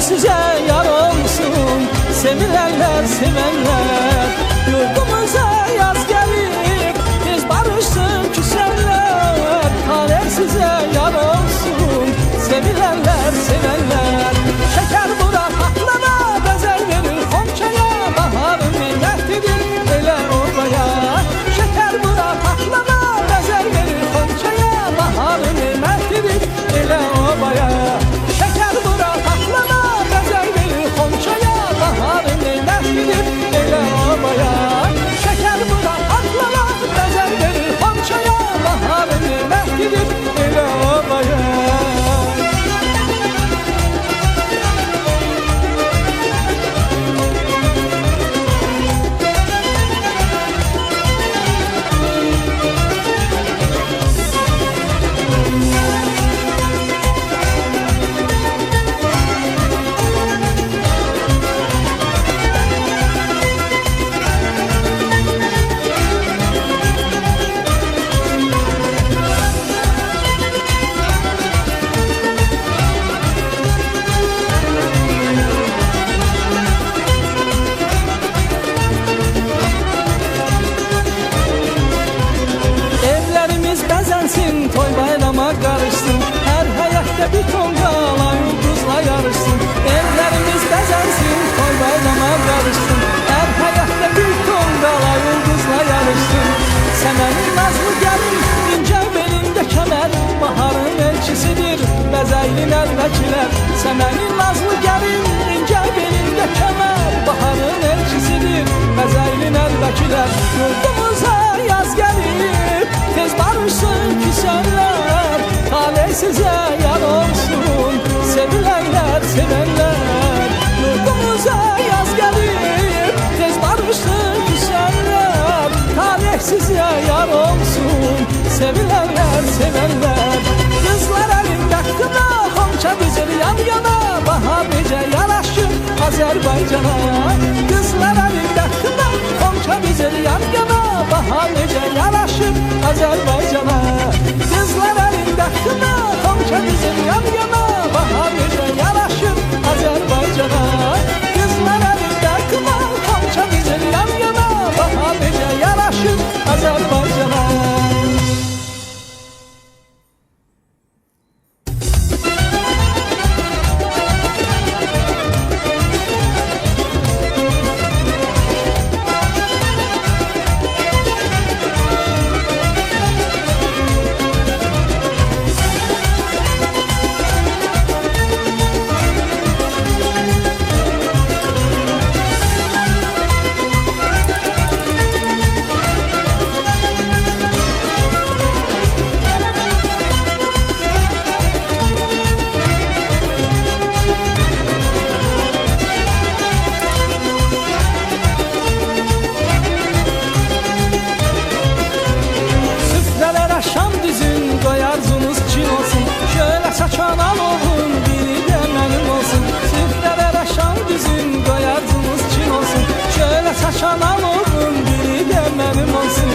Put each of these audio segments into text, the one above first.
size yar olsun, sevilenler sevenler. Yurdumuza yaz gelip biz barışsın küsenler. Talih size yar olsun, sevilenler sevenler. Şeker bura patlama, bezer verir Xonçaya. Baharın nimetidir elə obaya. Şeker bura patlama, bezer verir Xonçaya. Baharın nimetidir elə obaya. Şeker bura patlama, bezer verir Xonçaya. Baharın nimetidir elə obaya. Şeker bura patlama, bezer verir Xonçaya. Baharın nimetidir elə obaya. Toy bayrama karışsın, her həyətdə bir ton qala ulduzla yarışsın. Evlərimiz bəzənsin, toy bayrama karışsın, her həyətdə bir ton qala ulduzla yarışsın. Səmənin nazlı gəlin, incə belində kəmər, baharın elçisidir bəzəyli nəlvəkilər. Səmənin nazlı gəlin, incə belində kəmər, baharın elçisidir bəzəyli nəlvəkilər. Yurdumuza yaz gəlib, tez barışsın küsenler. Talih size yar olsun, sevilenler sevenler. Yurdumuza yaz gelip tez barışsın küsenler. Talih size yar olsun, sevilenler sevenler. Kızlar elinde kına, Xonça düzür yan yana. Bahar necə yaraşır Azərbaycana. Kızlar elinde kına, Xonça düzür yan yana. Bahar necə yaraşır Azərbaycana. Kızlar elində kına, Xonça düzür yan yana. Bahar necə yaraşır Azərbaycana. Kızlar elində kına, Xonça düzür yan yana. Bahar necə yaraşır Azərbaycana. Saçan alovun biri de benim olsun. Süfrelere şan düzün, doyardınız çin olsun. Şöyle saçan alovun biri de benim olsun.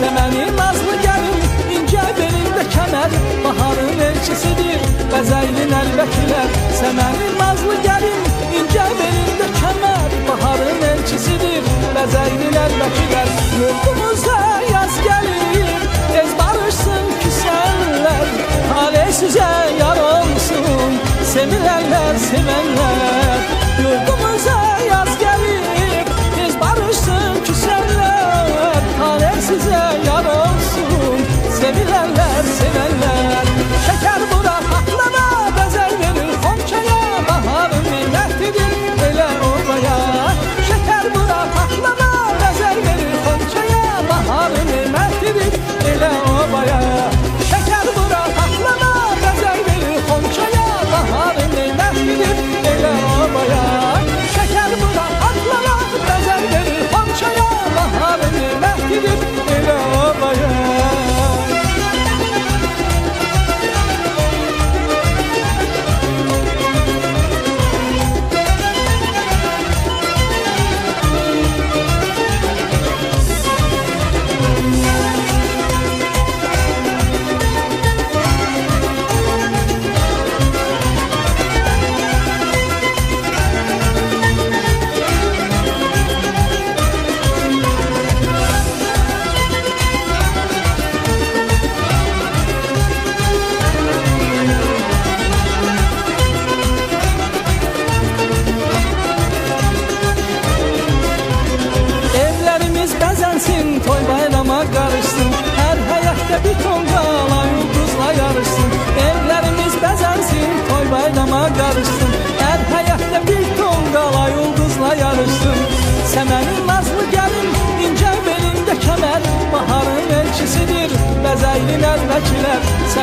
Semenin nazlı gelin, ince belinde kemer, baharın elçisidir bezeyli nəlbəkiler. Semenin nazlı gelin, ince belinde kemer, baharın elçisidir bezeyli nəlbəkiler. Yurdumuza yaz gelir, tez barışsın küsenler. Talih size yar olsun, sevilenler sevenler. Yurdumuza yaz gelip biz barışsın küsenler. Talih size yar olsun, sevilenler sevenler. Şeker bura patlama, bezer verir Xonçaya. Bahar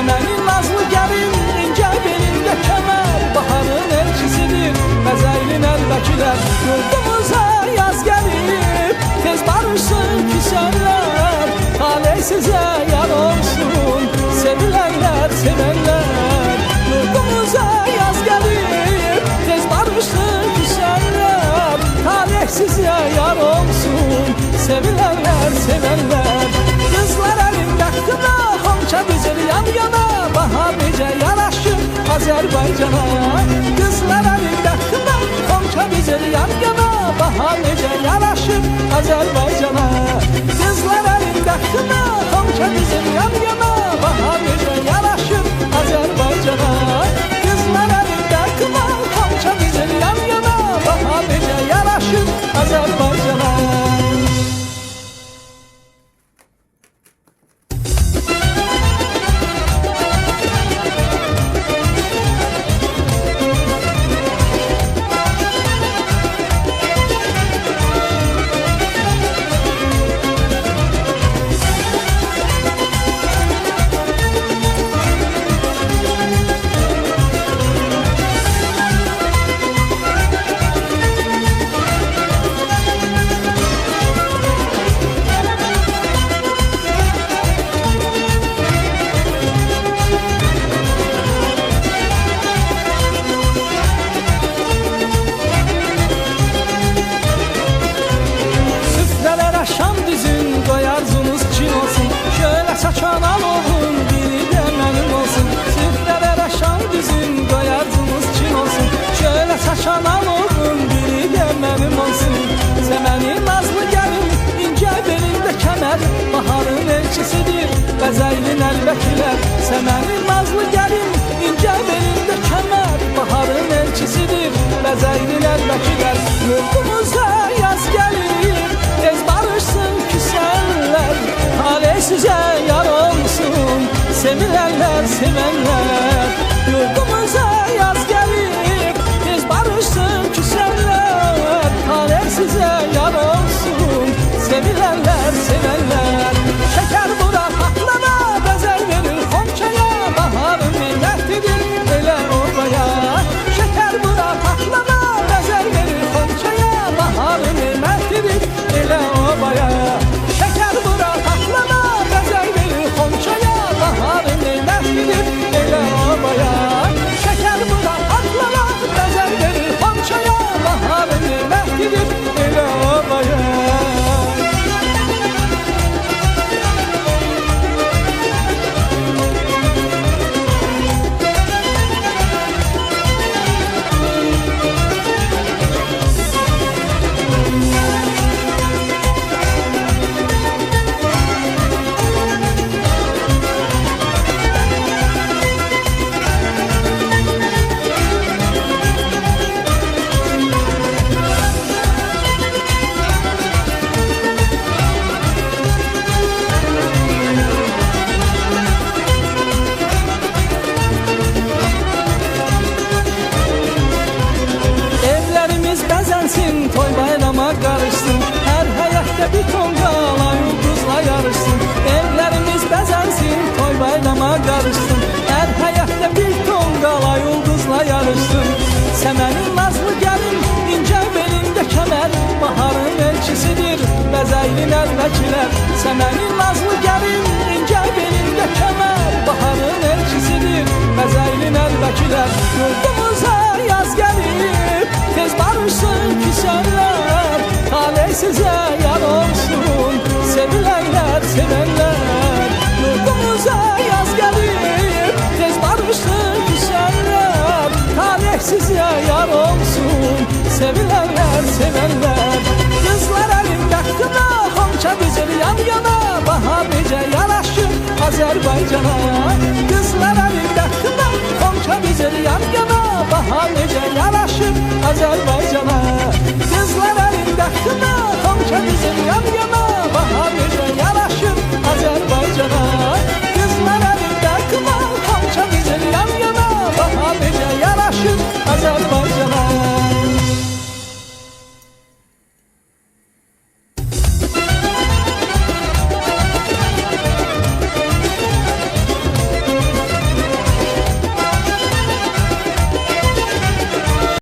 Səmənin nazlı gəlin, incə belində kəmər, baharın elçisidir, bəzəylin əlbəkilər. Yurdumuza yaz gəlib, tez barışsın küsənlər, talih sizə yar olsun, sevilənlər, sevənlər. Yurdumuza yaz gəlib, tez barışsın küsənlər, talih sizə yar olsun, sevilənlər, sevənlər. Qızlar əlində qına, xonça düzür yan yana, bahar necə yaraşır Azərbaycana. Qızlar əlində qına, xonça düzür yan yana, bahar necə yaraşır Azərbaycana. Qızlar əlində qına, xonça düzür yan yana, bahar necə yaraşır Azərbaycana. Qızlar əlində qına, xonça düzür yan yana, bahar necə yaraşır Azərbaycana. Saçan alovun biri de mənim olsun, süfrələrə şam düzün, qoyardınız çin olsun. Şöyle saçan alovun biri de mənim olsun. Səmənin nazlı gəlin, incə belində kəmər, baharın elçisidir, bəzəylin əlbəkilər. Səmənin nazlı gəlin, incə belində kəmər, baharın elçisidir, bəzəylin əlbəkilər. Yurdumuza yaz gəlir, tez barışsın küsənlər, talih sizə yar olsun, sevilənlər, sevənlər. Yurdumuza yaz gəlib, tez barışsın küsənlər, talih sizə yar olsun, sevilənlər, sevənlər. Şəkər bura patlana, bəzər verir xonçaya, baharın neymətlidir, elə obaya. Şəkər bura patlana, bəzər verir xonçaya, baharın neymətlidir, elə obaya. Şəkər bura patlana, bəzər verir xonçaya, baharın neymətlidir, elə obaya. Şəkər bura patlana, bəzər verir xonçaya, baharın neymətlidir, elə obaya. Toy bayrama qarışsın, hər həyətdə bir ton qala ulduzla yarışsın. Evlərimiz bəzənsin, toy bayrama qarışsın, hər həyətdə bir ton qala ulduzla yarışsın. Səmənin nazlı gəlin, incə belində kəmər, baharın elçisidir, bəzəylin əlbəkilər. Səmənin nazlı gəlin, incə belində kəmər, baharın elçisidir, bəzəylin əlbəkilər. Yurdumuza yaz gəlib, tez barışsın küsənlər, talih sizə yar olsun, sevilənlər, sevənlər. Yurdumuza yaz gəlib, tez barışsın küsənlər, talih sizə yar olsun, sevilənlər, sevənlər. Qızlar əlində qına, xonça düzür yan yana, bahar necə yaraşır Azərbaycana. Qızlar əlində qına, xonça düzür yan yana, bahar necə yaraşır Azərbaycana.